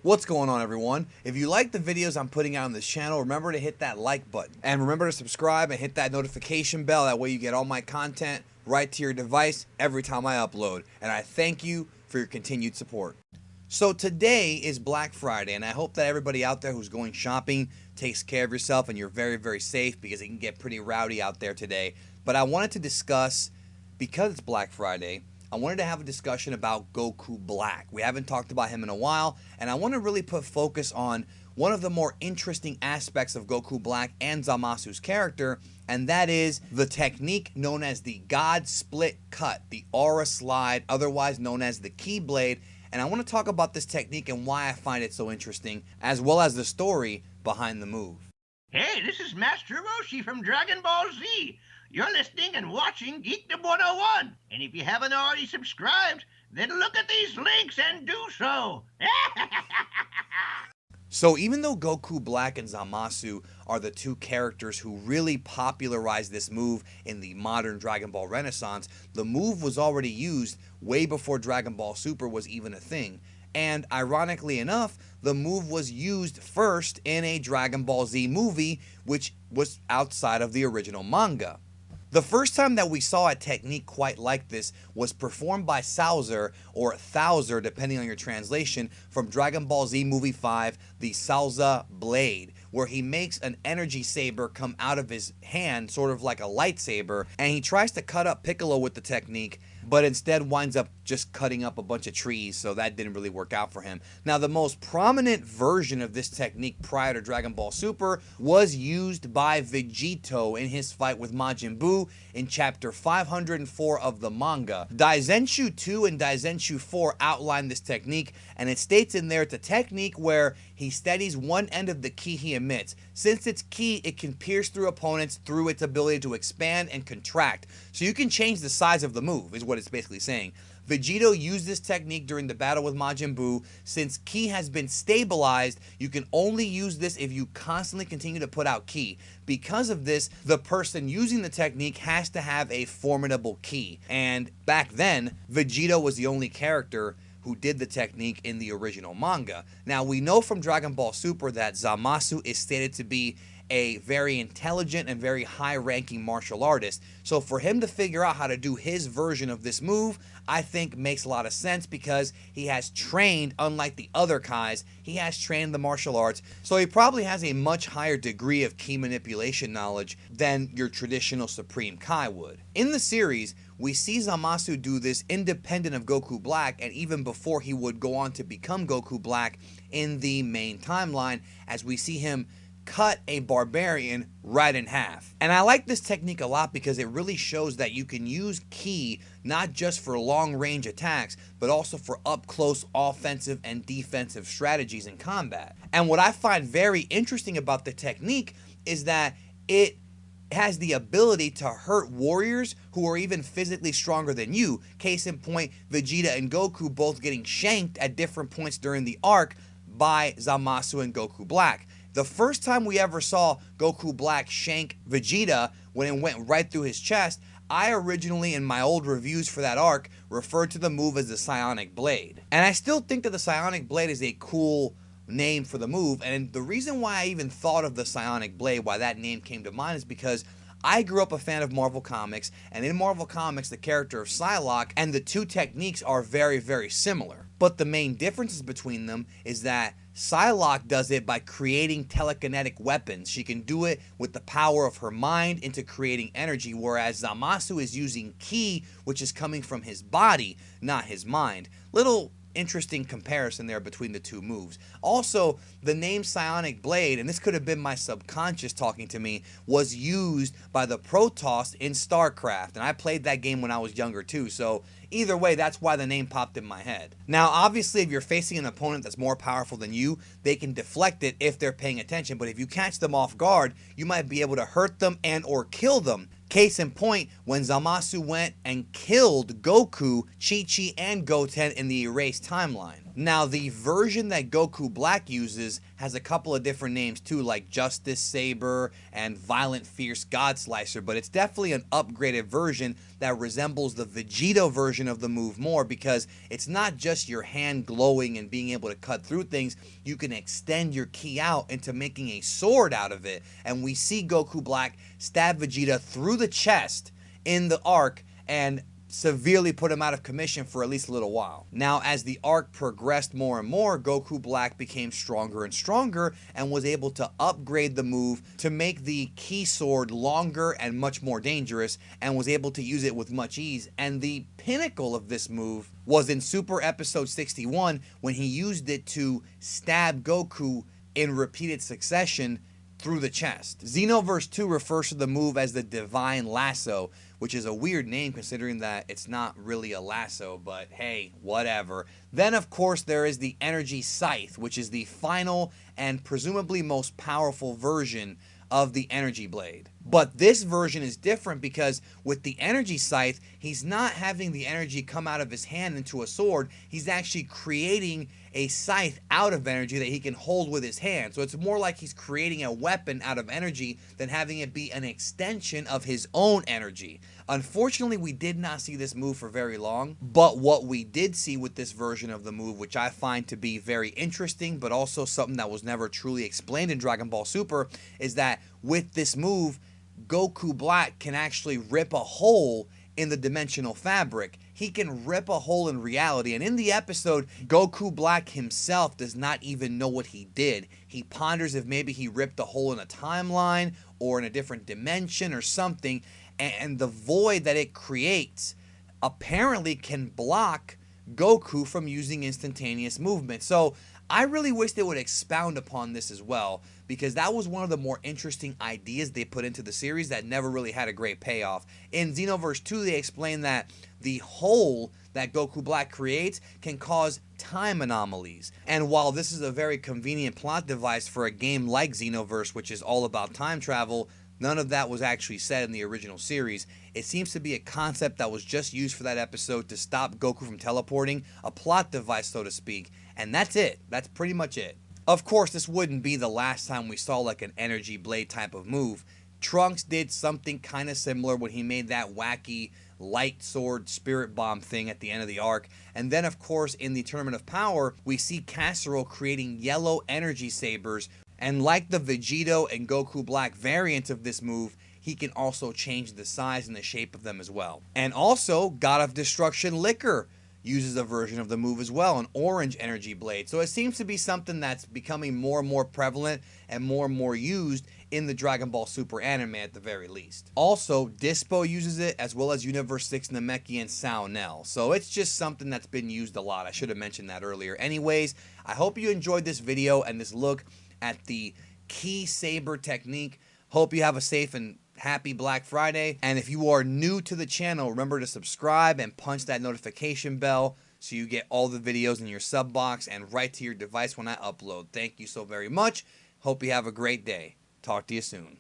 What's going on, everyone? If you like the videos I'm putting out on this channel, remember to hit that like button. And remember to subscribe and hit that notification bell. That way you get all my content right to your device every time I upload. And I thank you for your continued support. So today is Black Friday, and I hope that everybody out there who's going shopping takes care of yourself and you're very, very safe, because it can get pretty rowdy out there today. But I wanted to discuss, because it's Black Friday, I wanted to have a discussion about Goku Black. We haven't talked about him in a while, and I want to really put focus on one of the more interesting aspects of Goku Black and Zamasu's character, and that is the technique known as the God Split Cut, the Aura Slide, otherwise known as the Keyblade. And I want to talk about this technique and why I find it so interesting, as well as the story behind the move. Hey, this is Master Roshi from Dragon Ball Z. You're listening and watching Geekdom 101. And if you haven't already subscribed, then look at these links and do so. So even though Goku Black and Zamasu are the two characters who really popularized this move in the modern Dragon Ball Renaissance, the move was already used way before Dragon Ball Super was even a thing. And ironically enough, the move was used first in a Dragon Ball Z movie, which was outside of the original manga. The first time that we saw a technique quite like this was performed by Sauza, or Thouser depending on your translation, from Dragon Ball Z Movie 5, the Sauza Blade, where he makes an energy saber come out of his hand, sort of like a lightsaber, and he tries to cut up Piccolo with the technique, but instead winds up just cutting up a bunch of trees, so that didn't really work out for him. Now, the most prominent version of this technique prior to Dragon Ball Super was used by Vegito in his fight with Majin Buu in chapter 504 of the manga. Daizenshu 2 and Daizenshu 4 outline this technique, and it states in there it's a technique where he steadies one end of the ki he emits. Since it's ki, it can pierce through opponents through its ability to expand and contract. So you can change the size of the move, is what it's basically saying. Vegito used this technique during the battle with Majin Buu. Since ki has been stabilized, you can only use this if you constantly continue to put out ki. Because of this, the person using the technique has to have a formidable ki. And back then, Vegito was the only character who did the technique in the original manga. Now, we know from Dragon Ball Super that Zamasu is stated to be a very intelligent and very high-ranking martial artist. So for him to figure out how to do his version of this move, I think makes a lot of sense, because he has trained, unlike the other Kais, he has trained the martial arts, so he probably has a much higher degree of ki manipulation knowledge than your traditional Supreme Kai would. In the series, we see Zamasu do this independent of Goku Black, and even before he would go on to become Goku Black in the main timeline, as we see him cut a barbarian right in half. And I like this technique a lot because it really shows that you can use ki not just for long range attacks, but also for up close offensive and defensive strategies in combat. And what I find very interesting about the technique is that it has the ability to hurt warriors who are even physically stronger than you. Case in point, Vegeta and Goku both getting shanked at different points during the arc by Zamasu and Goku Black. The first time we ever saw Goku Black shank Vegeta, when it went right through his chest, I originally, in my old reviews for that arc, referred to the move as the Psionic Blade. And I still think that the Psionic Blade is a cool name for the move, and the reason why I even thought of the Psionic Blade, why that name came to mind, is because I grew up a fan of Marvel Comics, and in Marvel Comics, the character of Psylocke and the two techniques are very, very similar. But the main differences between them is that Psylocke does it by creating telekinetic weapons. She can do it with the power of her mind into creating energy, whereas Zamasu is using ki, which is coming from his body, not his mind. Little interesting comparison there between the two moves. Also, the name Psionic Blade, and this could have been my subconscious talking to me, was used by the Protoss in StarCraft, and I played that game when I was younger too, so either way, that's why the name popped in my head. Now, obviously, if you're facing an opponent that's more powerful than you, they can deflect it if they're paying attention, but if you catch them off guard, you might be able to hurt them and or kill them. Case in point, when Zamasu went and killed Goku, Chi-Chi, and Goten in the Erased timeline. Now, the version that Goku Black uses has a couple of different names too, like Justice Saber and Violent Fierce God Slicer, but it's definitely an upgraded version that resembles the Vegito version of the move more, because it's not just your hand glowing and being able to cut through things. You can extend your ki out into making a sword out of it, and we see Goku Black stab Vegeta through the chest in the arc and severely put him out of commission for at least a little while. Now, as the arc progressed more and more, Goku Black became stronger and stronger and was able to upgrade the move to make the Ki Sword longer and much more dangerous, and was able to use it with much ease. And the pinnacle of this move was in Super Episode 61, when he used it to stab Goku in repeated succession through the chest. Xenoverse 2 refers to the move as the Divine Lasso, which is a weird name considering that it's not really a lasso, but hey, whatever. Then, of course, there is the Energy Scythe, which is the final and presumably most powerful version of the Energy Blade. But this version is different because with the Energy Scythe, he's not having the energy come out of his hand into a sword. He's actually creating a scythe out of energy that he can hold with his hand. So it's more like he's creating a weapon out of energy than having it be an extension of his own energy. Unfortunately, we did not see this move for very long, but what we did see with this version of the move, which I find to be very interesting, but also something that was never truly explained in Dragon Ball Super, is that with this move, Goku Black can actually rip a hole in the dimensional fabric. He can rip a hole in reality, and in the episode, Goku Black himself does not even know what he did. He ponders if maybe he ripped a hole in a timeline or in a different dimension or something, and the void that it creates apparently can block Goku from using instantaneous movement. So I really wish they would expound upon this as well, because that was one of the more interesting ideas they put into the series that never really had a great payoff. In Xenoverse 2, they explain that the hole that Goku Black creates can cause time anomalies. And while this is a very convenient plot device for a game like Xenoverse, which is all about time travel, none of that was actually said in the original series. It seems to be a concept that was just used for that episode to stop Goku from teleporting, a plot device, so to speak. And that's it. That's pretty much it. Of course, this wouldn't be the last time we saw like an energy blade type of move. Trunks did something kind of similar when he made that wacky light sword spirit bomb thing at the end of the arc. And then, of course, in the Tournament of Power, we see Casserole creating yellow energy sabers. And like the Vegito and Goku Black variant of this move, he can also change the size and the shape of them as well. And also, God of Destruction Liquor uses a version of the move as well, an orange energy blade. So it seems to be something that's becoming more and more prevalent and more used in the Dragon Ball Super anime at the very least. Also, Dispo uses it, as well as Universe 6 Namekian Sao Nel. So it's just something that's been used a lot. I should have mentioned that earlier. Anyways, I hope you enjoyed this video and this look at the Ki Saber technique. Hope you have a safe and happy Black Friday. And if you are new to the channel, remember to subscribe and punch that notification bell so you get all the videos in your sub box and right to your device when I upload. Thank you so very much. Hope you have a great day. Talk to you soon.